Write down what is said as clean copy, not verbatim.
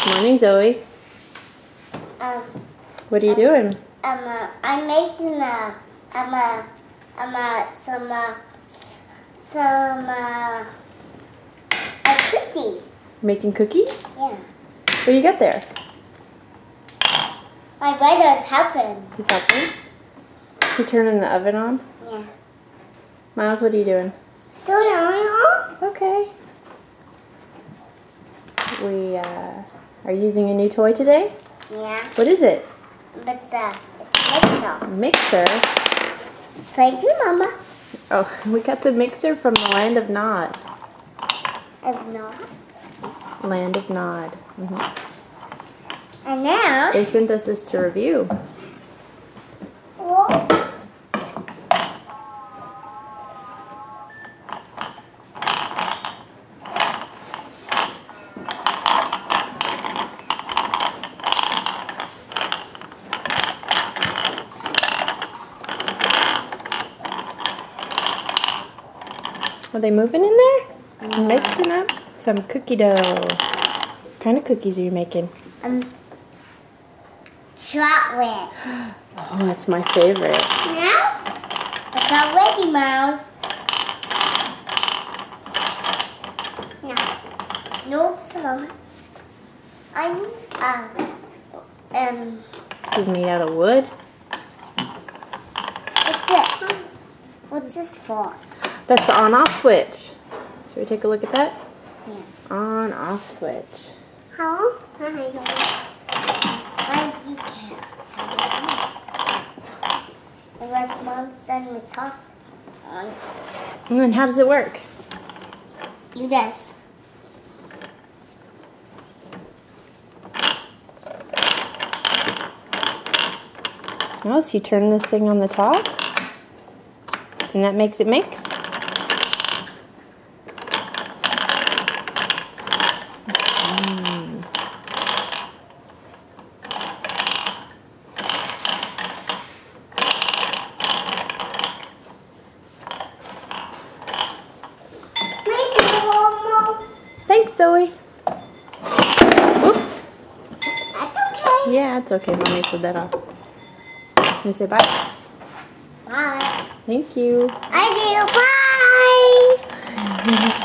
Morning, Zoe. What are you doing? I'm making a cookie. Making cookies? Yeah. What do you got there? My brother is helping. He's helping? Is he turning the oven on? Yeah. Miles, what are you doing? Okay. We are using a new toy today? Yeah. What is it? It's a mixer. Mixer? Thank you, Mama. Oh, we got the mixer from the Land of Nod. If not. Land of Nod. And now. They sent us this to review. Well, Are they moving in there? Yeah. Mixing up some cookie dough. What kind of cookies are you making? chocolate. Oh, that's my favorite. Now, it's not ready, Miles. No, so I need This is made out of wood. What's this? What's this for? That's the on-off switch. Should we take a look at that? Yeah. On-off switch. How? You can't have it. Unless Mom sends me soft on. And then how does it work? Do this. Oh, so you turn this thing on the top? And that makes it mix? Thanks, Zoe. Oops. That's okay. Yeah, it's okay. Mommy slid that off. Can you say bye? Bye. Thank you. I do. Bye.